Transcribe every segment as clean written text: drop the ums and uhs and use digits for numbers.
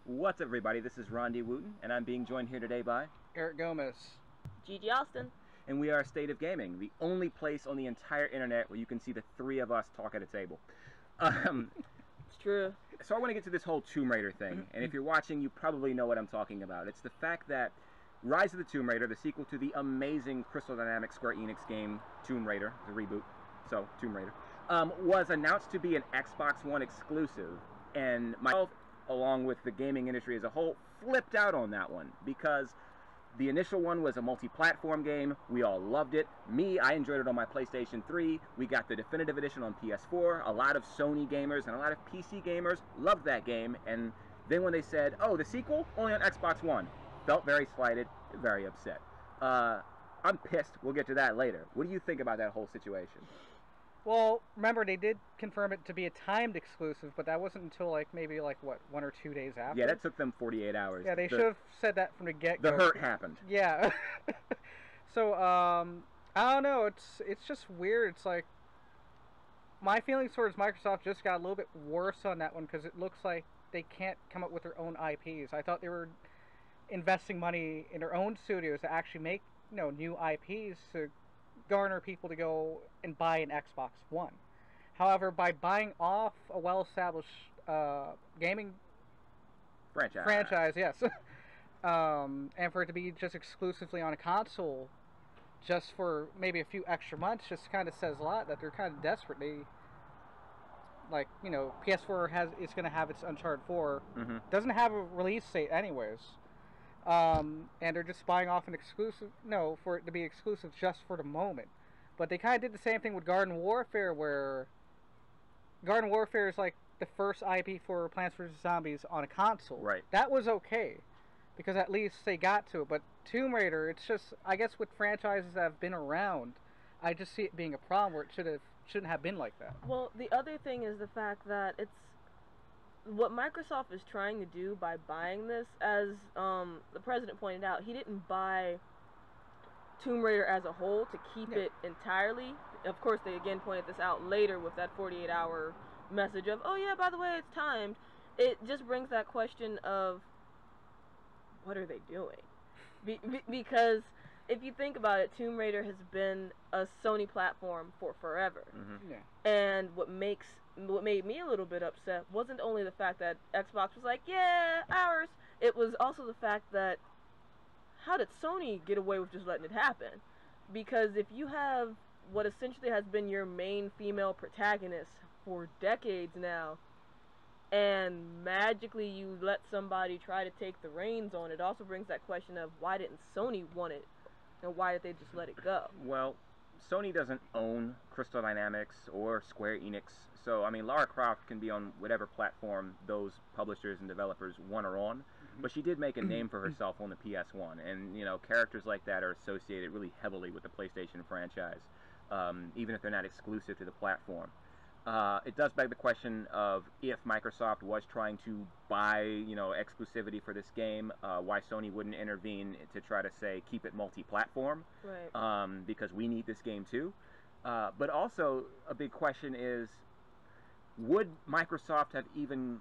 What's up, everybody? This is Rondi Wooten, and I'm being joined here today by Eric Gomez, Gigi Austin, and we are State of Gaming, the only place on the entire internet where you can see the three of us talk at a table. It's true. So I want to get to this whole Tomb Raider thing, and if you're watching, you probably know what I'm talking about. It's the fact that Rise of the Tomb Raider, the sequel to the amazing Crystal Dynamics Square Enix game Tomb Raider, the reboot, so Tomb Raider, was announced to be an Xbox One exclusive, and myself, along with the gaming industry as a whole, flipped out on that one, because the initial one was a multi-platform game. We all loved it. I enjoyed it on my PlayStation 3. We got the definitive edition on PS4. A lot of Sony gamers and a lot of PC gamers loved that game, and then when they said, oh, the sequel? Only on Xbox One. Felt very slighted, very upset. I'm pissed. We'll get to that later. What do you think about that whole situation? well, remember they did confirm it to be a timed exclusive, but that wasn't until maybe 1 or 2 days after. Yeah, that took them 48 hours. Yeah, they should have said that from the get-go. The hurt happened. Yeah. So, I don't know. It's just weird. It's like my feelings towards Microsoft just got a little bit worse on that one because it looks like they can't come up with their own IPs. I thought they were investing money in their own studios to actually make new IPs to garner people to go and buy an Xbox One. However, by buying off a well-established gaming franchise, yes, and for it to be just exclusively on a console, just for maybe a few extra months, just kind of says a lot that they're kind of desperate. They, PS4 is going to have its Uncharted 4. Mm-hmm. Doesn't have a release date anyways. And they're just buying off an exclusive, for it to be exclusive just for the moment. But they kind of did the same thing with Garden Warfare, where Garden Warfare is like the first IP for Plants vs. Zombies on a console. Right. That was okay, because at least they got to it. But Tomb Raider, it's just, I guess with franchises that have been around, I just see it being a problem where it shouldn't have been like that. Well, the other thing is the fact that it's what Microsoft is trying to do by buying this. As the president pointed out, he didn't buy Tomb Raider as a whole to keep it entirely. Of course, they again pointed this out later with that 48-hour message of, oh yeah, by the way, it's timed. It just brings that question of, what are they doing? Because if you think about it, Tomb Raider has been a Sony platform for forever. Mm-hmm. Yeah. And what made me a little bit upset wasn't only the fact that Xbox was like, yeah, ours. It was also the fact that, how did Sony get away with just letting it happen? Because if you have what essentially has been your main female protagonist for decades now, and magically you let somebody try to take the reins on it, also brings that question of, why didn't Sony want it? And why did they just let it go? Well, Sony doesn't own Crystal Dynamics or Square Enix, so I mean, Lara Croft can be on whatever platform those publishers and developers want her on, but she did make a name for herself on the PS1, and characters like that are associated really heavily with the PlayStation franchise, even if they're not exclusive to the platform. It does beg the question of, if Microsoft was trying to buy, exclusivity for this game, why Sony wouldn't intervene to try to say, keep it multi-platform, Right. because we need this game too. But also, a big question is, would Microsoft have even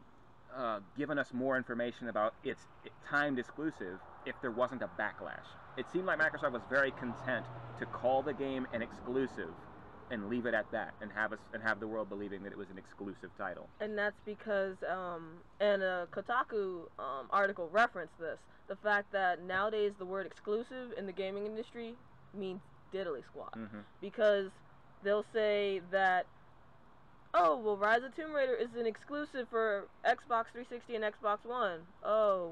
given us more information about its timed exclusive if there wasn't a backlash? It seemed like Microsoft was very content to call the game an exclusive and leave it at that, and have the world believing that it was an exclusive title. And that's because, and a Kotaku article referenced this, the fact that nowadays the word exclusive in the gaming industry means diddly squat. Mm-hmm. Because they'll say that, oh, well, Rise of Tomb Raider is an exclusive for Xbox 360 and Xbox One. Oh,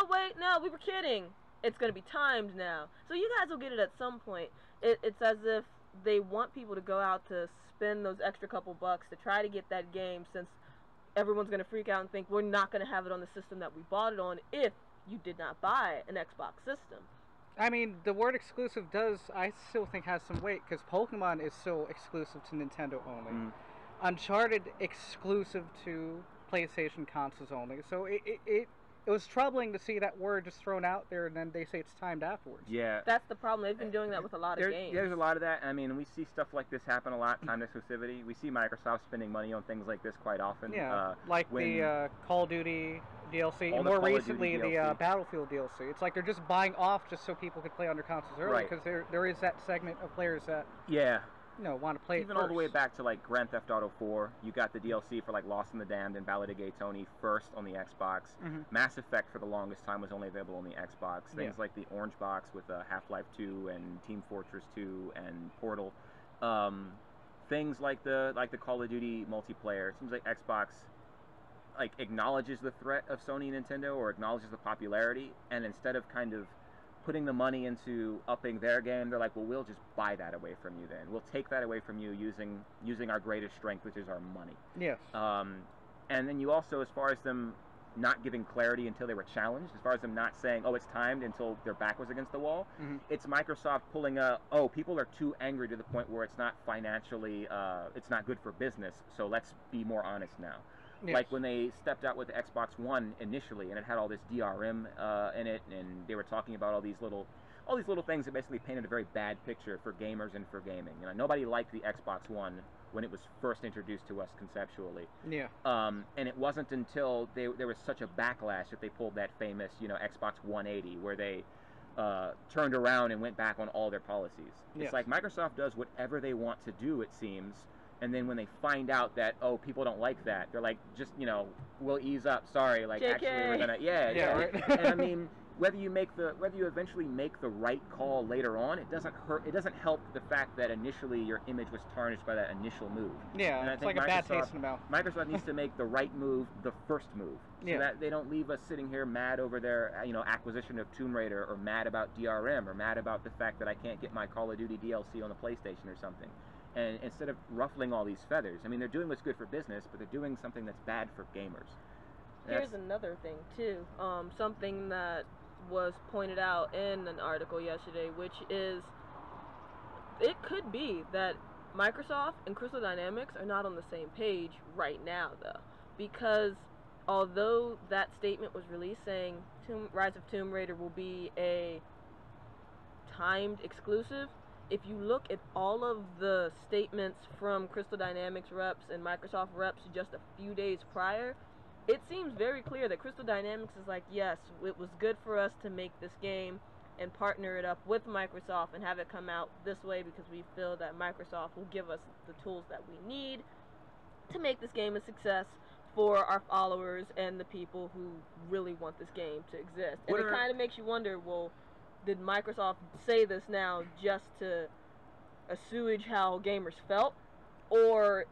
wait, no, we were kidding. It's going to be timed now. So you guys will get it at some point. It's as if they want people to go out to spend those extra couple bucks to try to get that game, since everyone's going to freak out and think we're not going to have it on the system that we bought it on if you did not buy an Xbox system. I mean, the word exclusive I still think has some weight, because Pokemon is still exclusive to Nintendo only. Uncharted exclusive to PlayStation consoles only. So it was troubling to see that word just thrown out there, and then they say it's timed afterwards. Yeah. That's the problem. They've been doing that with a lot of games. There's a lot of that. I mean, we see stuff like this happen a lot, timed exclusivity. We see Microsoft spending money on things like this quite often. Yeah, the Call of Duty DLC, all and the more Call of Duty recently the DLC. Battlefield DLC. It's like they're just buying off just so people could play on their consoles early, Right. because there is that segment of players that Yeah. want to play Even it all the way first. back to like Grand Theft Auto 4, you got the DLC for like Lost in the Damned and Ballad of Gay Tony first on the Xbox. Mhm. Mass Effect for the longest time was only available on the Xbox. Things Yeah. like the Orange Box with Half-Life 2 and Team Fortress 2 and Portal. Things like the Call of Duty multiplayer. It seems like Xbox like acknowledges the threat of Sony and Nintendo, or acknowledges the popularity, and instead of kind of putting the money into upping their game, they're like, well, we'll just buy that away from you then. We'll take that away from you using our greatest strength, which is our money. Yes. And then you also, as far as them not giving clarity until they were challenged, as far as them not saying, oh, it's timed until their back was against the wall, it's Microsoft pulling people are too angry to the point where it's not financially, it's not good for business, so let's be more honest now. Yes. Like when they stepped out with the Xbox One initially, and it had all this DRM in it, and they were talking about all these little things that basically painted a very bad picture for gamers and for gaming. You know, nobody liked the Xbox One when it was first introduced to us conceptually. Yeah. And it wasn't until there was such a backlash that they pulled that famous, Xbox 180, where they turned around and went back on all their policies. Yes. It's like Microsoft does whatever they want to do, it seems. And then when they find out that, oh, people don't like that, they're like, just, we'll ease up. Sorry, like, JK. actually, we're gonna, Yeah, right. And I mean, whether you eventually make the right call later on, it doesn't help the fact that initially your image was tarnished by that initial move. Yeah, and I it's think like a bad taste in the mouth. Microsoft needs to make the right move the first move, so that they don't leave us sitting here mad over their, acquisition of Tomb Raider, or mad about DRM, or mad about the fact that I can't get my Call of Duty DLC on the PlayStation or something. And instead of ruffling all these feathers, I mean, they're doing what's good for business, but they're doing something that's bad for gamers. Here's another thing too. Something that was pointed out in an article yesterday, which is, it could be that Microsoft and Crystal Dynamics are not on the same page right now, though, because although that statement was released saying Rise of Tomb Raider will be a timed exclusive, if you look at all of the statements from Crystal Dynamics reps and Microsoft reps just a few days prior, it seems very clear that Crystal Dynamics is like, yes, it was good for us to make this game and partner it up with Microsoft and have it come out this way, because we feel that Microsoft will give us the tools that we need to make this game a success for our followers and the people who really want this game to exist. And it kind of makes you wonder, well, did Microsoft say this now just to assuage how gamers felt, or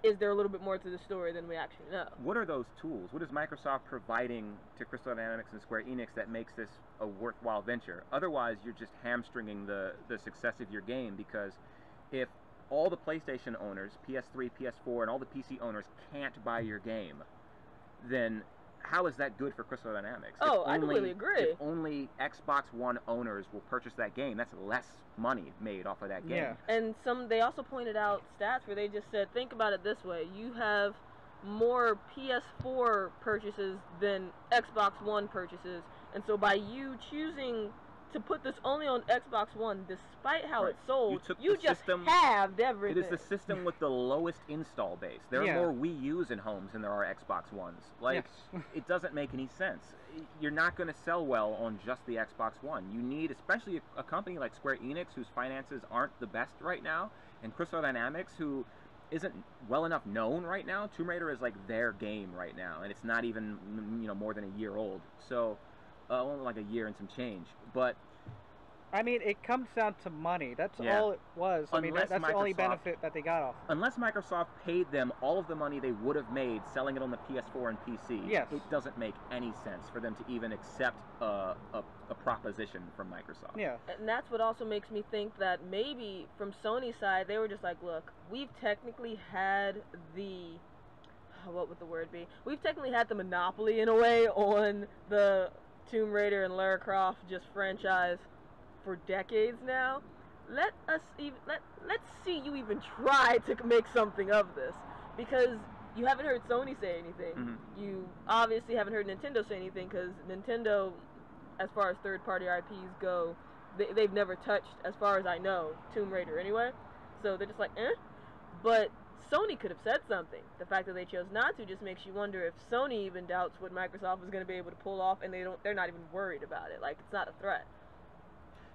is there a little bit more to the story than we actually know? What are those tools? What is Microsoft providing to Crystal Dynamics and Square Enix that makes this a worthwhile venture? Otherwise, you're just hamstringing the success of your game, because if all the PlayStation owners, PS3, PS4, and all the PC owners can't buy your game, then how is that good for Crystal Dynamics? Oh, I completely agree. If only Xbox One owners will purchase that game, that's less money made off of that game. Yeah. And they also pointed out stats where they just said, think about it this way: you have more PS4 purchases than Xbox One purchases, and so by you choosing to put this only on Xbox One, despite how it's sold, you just halved everything. It is the system with the lowest install base. There are more Wii U's in homes than there are Xbox Ones. Like, it doesn't make any sense. You're not going to sell well on just the Xbox One. You need, especially a company like Square Enix, whose finances aren't the best right now, and Crystal Dynamics, who isn't well enough known right now. Tomb Raider is like their game right now, and it's not even more than a year old. So only like a year and some change. But I mean, it comes down to money. That's all it was. I mean, that's the only benefit that they got off. Unless Microsoft paid them all of the money they would have made selling it on the PS4 and PC, it doesn't make any sense for them to even accept a proposition from Microsoft. Yeah. And that's what also makes me think that maybe from Sony's side, they were just like, look, we've technically had what would the word be? We've technically had the monopoly, in a way, on the Tomb Raider and Lara Croft just franchise for decades now. Let's see you even try to make something of this, because you haven't heard Sony say anything. You obviously haven't heard Nintendo say anything, because Nintendo, as far as third-party IPs go, they've never touched, as far as I know, Tomb Raider anyway. So they're just like, eh. But Sony could have said something. The fact that they chose not to just makes you wonder if Sony even doubts what Microsoft is going to be able to pull off, and they're not even worried about it. Like, it's not a threat.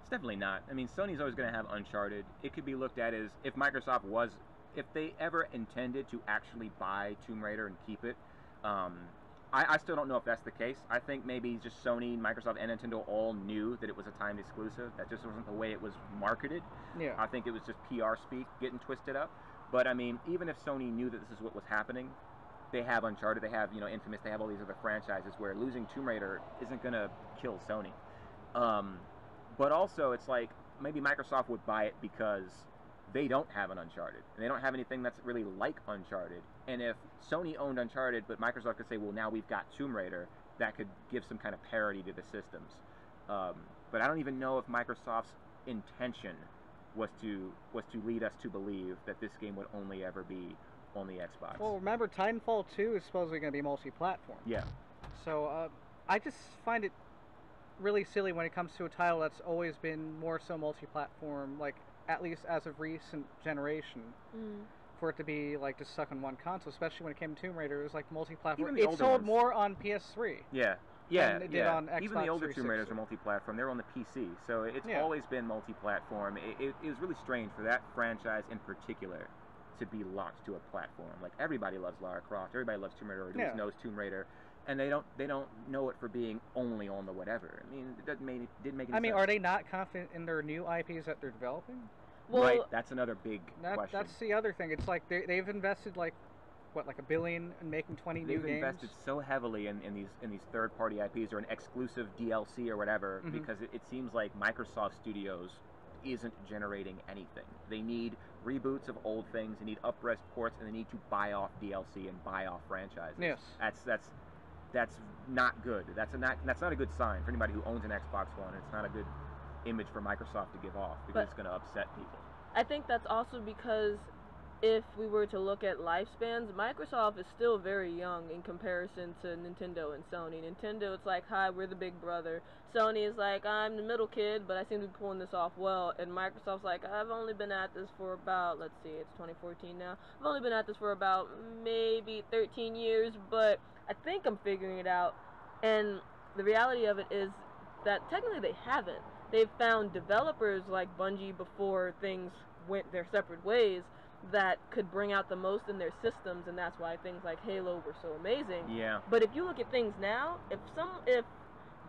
It's definitely not. I mean, Sony's always going to have Uncharted. It could be looked at as if if they ever intended to actually buy Tomb Raider and keep it. I still don't know if that's the case. I think maybe just Sony, Microsoft, and Nintendo all knew that it was a timed exclusive. That just wasn't the way it was marketed. Yeah. I think it was just PR speak getting twisted up. But I mean, even if Sony knew that this is what was happening, they have Uncharted, they have, Infamous, they have all these other franchises where losing Tomb Raider isn't going to kill Sony. But also, it's like, maybe Microsoft would buy it because they don't have an Uncharted, and they don't have anything that's really like Uncharted. And if Sony owned Uncharted, but Microsoft could say, well, now we've got Tomb Raider, that could give some kind of parity to the systems. But I don't even know if Microsoft's intention was to lead us to believe that this game would only ever be on the Xbox. Well, remember, Titanfall 2 is supposedly going to be multi-platform. Yeah. So, I just find it really silly when it comes to a title that's always been more so multi-platform, like, at least as of recent generation, for it to be, like, just stuck on one console, especially when it came to Tomb Raider. It was, like, multi-platform. It sold more on PS3. Yeah. Than it did on Xbox Even the older 360. Tomb Raiders are multi-platform. They're on the PC, so it's always been multi-platform. It was really strange for that franchise in particular to be locked to a platform. Like, everybody loves Lara Croft, everybody loves Tomb Raider, or at least knows Tomb Raider, and they don't know it for being only on the whatever. I mean, it didn't make any sense. Are they not confident in their new IPs that they're developing? Well, right, that's another big question. That's the other thing. It's like they've invested like $1 billion in making 20 new games. They've invested so heavily in these third-party IPs or an exclusive DLC or whatever, because it seems like Microsoft Studios isn't generating anything. They need reboots of old things, they need up-res ports, and they need to buy off DLC and buy off franchises. Yes. That's not good. That's not a good sign for anybody who owns an Xbox One. It's not a good image for Microsoft to give off, because it's going to upset people. I think that's also because if we were to look at lifespans, Microsoft is still very young in comparison to Nintendo and Sony. Nintendo, it's like, hi, we're the big brother. Sony is like, I'm the middle kid, but I seem to be pulling this off well. And Microsoft's like, I've only been at this for about, let's see, it's 2014 now. I've only been at this for about maybe 13 years, but I think I'm figuring it out. And the reality of it is that technically they haven't. They've found developers like Bungie before things went their separate ways that could bring out the most in their systems, and that's why things like Halo were so amazing. Yeah. But if you look at things now, if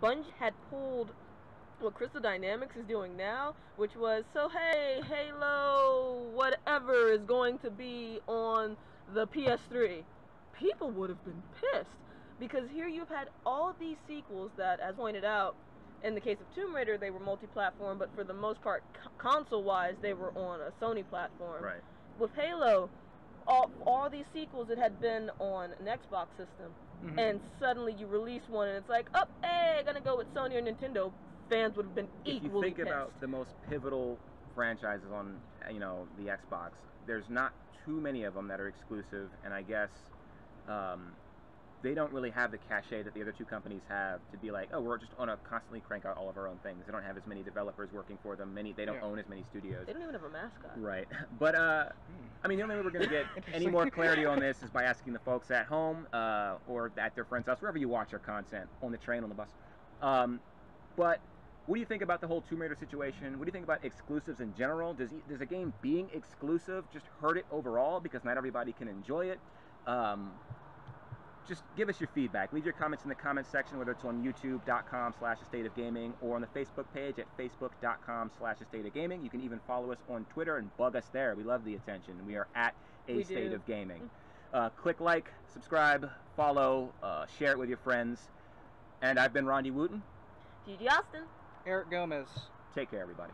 Bungie had pulled what Crystal Dynamics is doing now, which was, so hey, Halo whatever is going to be on the PS3, people would have been pissed, because here you've had all these sequels that, as pointed out, in the case of Tomb Raider, they were multi-platform, but for the most part, console-wise, they were on a Sony platform. Right. With Halo, all these sequels that had been on an Xbox system, and suddenly you release one, and it's like, oh, hey, gonna go with Sony or Nintendo. Fans would have been equally If you think pissed. about the most pivotal franchises on, the Xbox, there's not too many of them that are exclusive, and I guess they don't really have the cachet that the other two companies have to be like, oh, we're just on a constantly crank out all of our own things. They don't have as many developers working for them. They don't own as many studios. They don't even have a mascot. Right. But, I mean, the only way we're going to get any more clarity on this is by asking the folks at home or at their friend's house, wherever you watch our content, on the train, on the bus. But what do you think about the whole Tomb Raider situation? What do you think about exclusives in general? Does a game being exclusive just hurt it overall because not everybody can enjoy it? Just give us your feedback. Leave your comments in the comments section, whether it's on youtube.com/astateofgaming or on the Facebook page at facebook.com/astateofgaming. You can even follow us on Twitter and bug us there. We love the attention. We are at A State of Gaming. Click like, subscribe, follow, share it with your friends. And I've been Rondi Wooten. Gigi Austin. Eric Gomez. Take care, everybody.